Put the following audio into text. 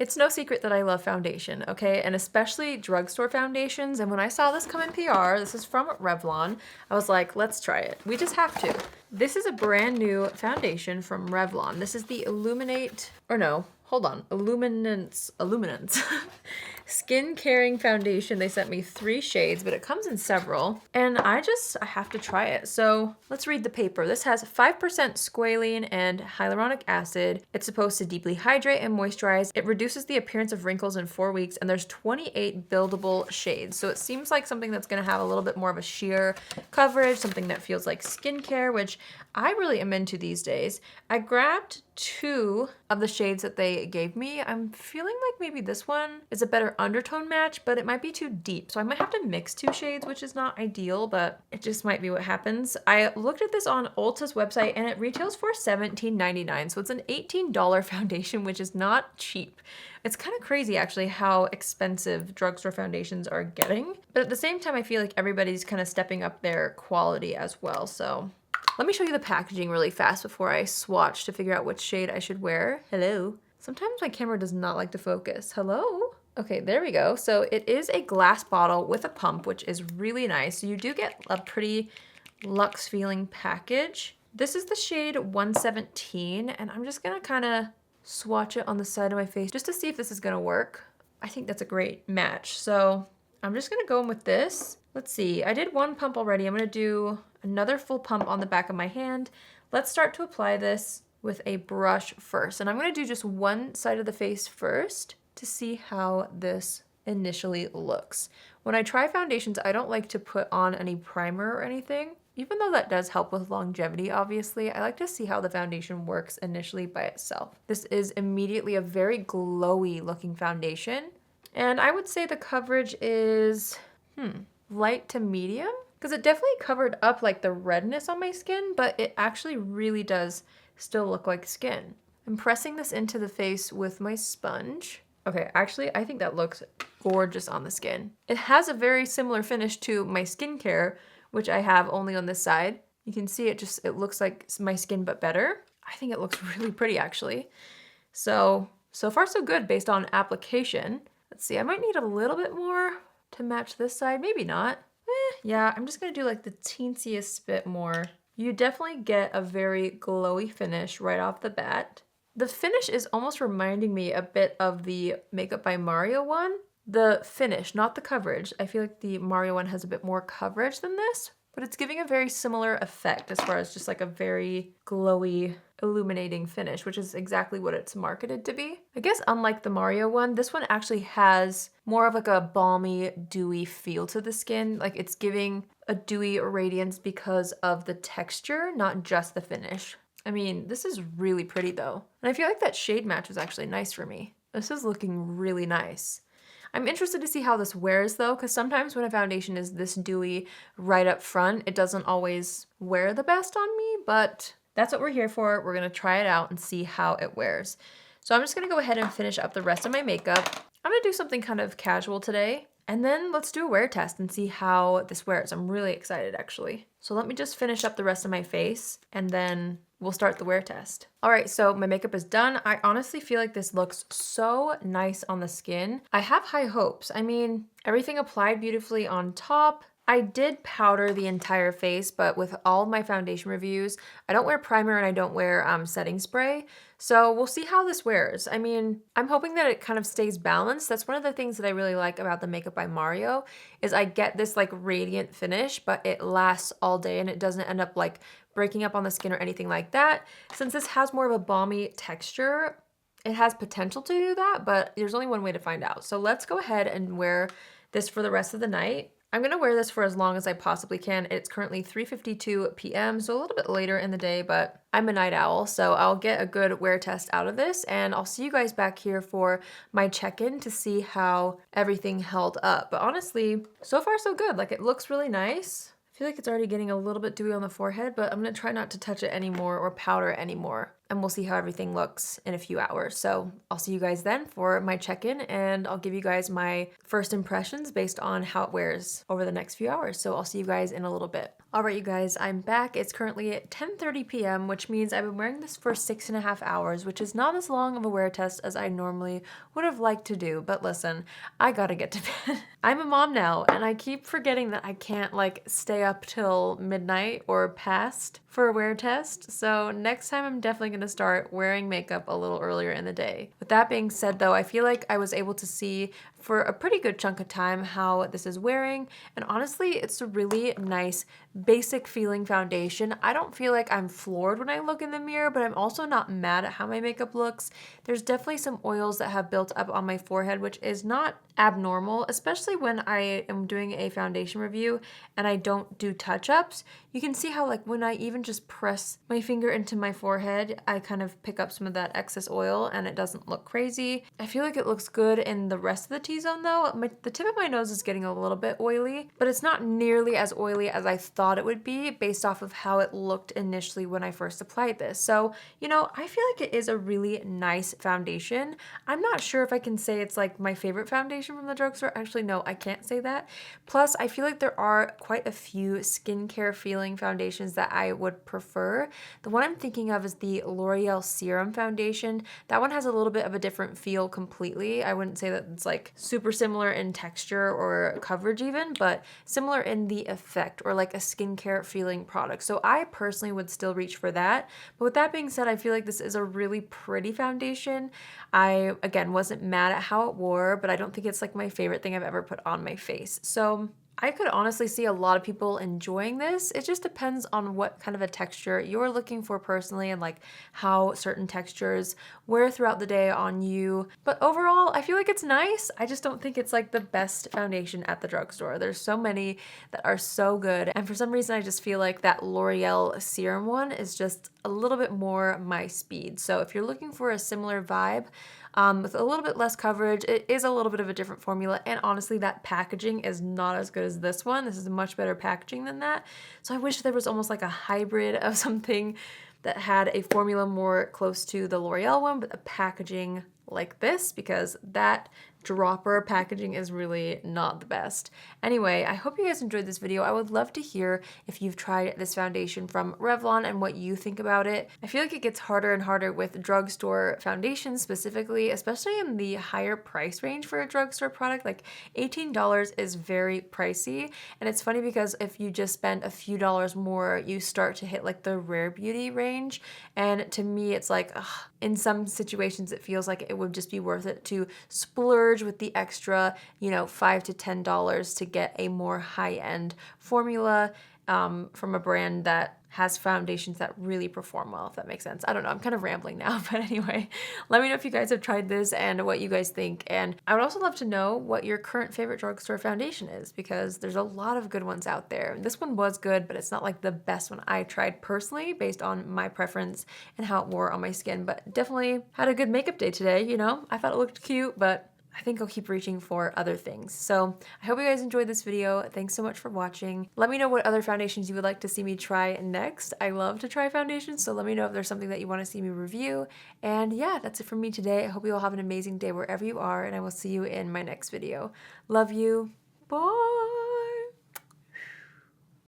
It's no secret that I love foundation, okay? And especially drugstore foundations. And when I saw this come in PR, this is from Revlon, I was like, let's try it. We just have to. This is a brand new foundation from Revlon. This is the Illuminance Skin Caring Foundation. They sent me 3 shades, but it comes in several. And I have to try it. So let's read the paper. This has 5% squalene and hyaluronic acid. It's supposed to deeply hydrate and moisturize. It reduces the appearance of wrinkles in 4 weeks, and there's 28 buildable shades. So it seems like something that's gonna have a little bit more of a sheer coverage, something that feels like skincare, which I really am into these days. I grabbed 2 of the shades that they gave me. I'm feeling like maybe this one is a better undertone match, but it might be too deep. So I might have to mix 2 shades, which is not ideal, but it just might be what happens. I looked at this on Ulta's website and it retails for $17.99. So it's an $18 foundation, which is not cheap. It's kind of crazy actually how expensive drugstore foundations are getting. But at the same time, I feel like everybody's kind of stepping up their quality as well. So let me show you the packaging really fast before I swatch to figure out which shade I should wear. Hello. Sometimes my camera does not like to focus. Hello? Okay, there we go. So it is a glass bottle with a pump, which is really nice. So you do get a pretty luxe feeling package. This is the shade 117, and I'm just gonna kind of swatch it on the side of my face just to see if this is gonna work. I think that's a great match. So I'm just gonna go in with this. Let's see, I did 1 pump already. I'm gonna do another full pump on the back of my hand. Let's start to apply this with a brush first. And I'm gonna do just one side of the face first to see how this initially looks. When I try foundations, I don't like to put on any primer or anything. Even though that does help with longevity, obviously, I like to see how the foundation works initially by itself. This is immediately a very glowy looking foundation. And I would say the coverage is, light to medium, because it definitely covered up like the redness on my skin, but it actually really does still look like skin. I'm pressing this into the face with my sponge. Okay, actually, I think that looks gorgeous on the skin. It has a very similar finish to my skincare, which I have only on this side. You can see it looks like my skin, but better. I think it looks really pretty actually. So far so good based on application. Let's see, I might need a little bit more to match this side, maybe not. Yeah, I'm just gonna do like the teensiest bit more. You definitely get a very glowy finish right off the bat. The finish is almost reminding me a bit of the Makeup by Mario one. The finish, not the coverage. I feel like the Mario one has a bit more coverage than this, but it's giving a very similar effect as far as just like a very glowy, illuminating finish, which is exactly what it's marketed to be. I guess unlike the Mario one, this one actually has more of like a balmy, dewy feel to the skin. Like it's giving a dewy radiance because of the texture, not just the finish. I mean, this is really pretty though. And I feel like that shade match was actually nice for me. This is looking really nice. I'm interested to see how this wears though, because sometimes when a foundation is this dewy right up front, it doesn't always wear the best on me, but that's what we're here for. We're gonna try it out and see how it wears. So I'm just gonna go ahead and finish up the rest of my makeup. I'm gonna do something kind of casual today, and then let's do a wear test and see how this wears. I'm really excited actually. So let me just finish up the rest of my face and then we'll start the wear test. All right, so my makeup is done. I honestly feel like this looks so nice on the skin. I have high hopes. I mean, everything applied beautifully on top. I did powder the entire face, but with all of my foundation reviews, I don't wear primer and I don't wear setting spray. So we'll see how this wears. I mean, I'm hoping that it kind of stays balanced. That's one of the things that I really like about the Makeup by Mario is I get this like radiant finish, but it lasts all day and it doesn't end up like breaking up on the skin or anything like that. Since this has more of a balmy texture, it has potential to do that, but there's only one way to find out. So let's go ahead and wear this for the rest of the night. I'm gonna wear this for as long as I possibly can. It's currently 3:52 p.m., so a little bit later in the day, but I'm a night owl, so I'll get a good wear test out of this, and I'll see you guys back here for my check-in to see how everything held up. But honestly, so far so good. Like, it looks really nice. I feel like it's already getting a little bit dewy on the forehead, but I'm gonna try not to touch it anymore or powder it anymore. And we'll see how everything looks in a few hours. So I'll see you guys then for my check-in, and I'll give you guys my first impressions based on how it wears over the next few hours. So I'll see you guys in a little bit. Alright you guys, I'm back. It's currently at 10:30 p.m., which means I've been wearing this for 6.5 hours, which is not as long of a wear test as I normally would have liked to do, but listen, I gotta get to bed. I'm a mom now, and I keep forgetting that I can't like stay up till midnight or past for a wear test, so next time I'm definitely gonna start wearing makeup a little earlier in the day. With that being said though, I feel like I was able to see for a pretty good chunk of time how this is wearing, and honestly, it's a really nice basic feeling foundation. I don't feel like I'm floored when I look in the mirror, but I'm also not mad at how my makeup looks. There's definitely some oils that have built up on my forehead, which is not abnormal, especially when I am doing a foundation review and I don't do touch-ups. You can see how like when I even just press my finger into my forehead, I kind of pick up some of that excess oil and it doesn't look crazy. I feel like it looks good in the rest of the T-zone though. The tip of my nose is getting a little bit oily, but it's not nearly as oily as I thought it would be based off of how it looked initially when I first applied this. So, you know, I feel like it is a really nice foundation. I'm not sure if I can say it's like my favorite foundation from the drugstore. Actually, no, I can't say that. Plus, I feel like there are quite a few skincare feeling foundations that I would prefer. The one I'm thinking of is the L'Oreal Serum Foundation. That one has a little bit of a different feel completely. I wouldn't say that it's like super similar in texture or coverage even, but similar in the effect or like a skincare feeling product. So I personally would still reach for that. But with that being said, I feel like this is a really pretty foundation. I, again, wasn't mad at how it wore, but I don't think it's like my favorite thing I've ever put on my face. So I could honestly see a lot of people enjoying this. It just depends on what kind of a texture you're looking for personally and like how certain textures wear throughout the day on you. But overall, I feel like it's nice. I just don't think it's like the best foundation at the drugstore. There's so many that are so good. And for some reason, I just feel like that L'Oreal Serum one is just a little bit more my speed. So if you're looking for a similar vibe, with a little bit less coverage, it is a little bit of a different formula, and honestly that packaging is not as good as this one. This is much better packaging than that. So I wish there was almost like a hybrid of something that had a formula more close to the L'Oreal one, but a packaging like this, because that dropper packaging is really not the best. Anyway, I hope you guys enjoyed this video. I would love to hear if you've tried this foundation from Revlon and what you think about it. I feel like it gets harder and harder with drugstore foundations specifically, especially in the higher price range for a drugstore product. Like $18 is very pricey, and it's funny because if you just spend a few dollars more, you start to hit like the rare beauty range, and to me it's like, ugh, in some situations it feels like it would just be worth it to splurge with the extra, you know, $5 to $10 to get a more high-end formula from a brand that has foundations that really perform well, if that makes sense. I don't know, I'm kind of rambling now, but anyway, let me know if you guys have tried this and what you guys think. And I would also love to know what your current favorite drugstore foundation is, because there's a lot of good ones out there. This one was good, but it's not like the best one I tried personally based on my preference and how it wore on my skin, but definitely had a good makeup day today, you know? I thought it looked cute, but I think I'll keep reaching for other things. So I hope you guys enjoyed this video. Thanks so much for watching. Let me know what other foundations you would like to see me try next. I love to try foundations, so let me know if there's something that you want to see me review. And yeah, that's it from me today. I hope you all have an amazing day wherever you are, and I will see you in my next video. Love you. Bye.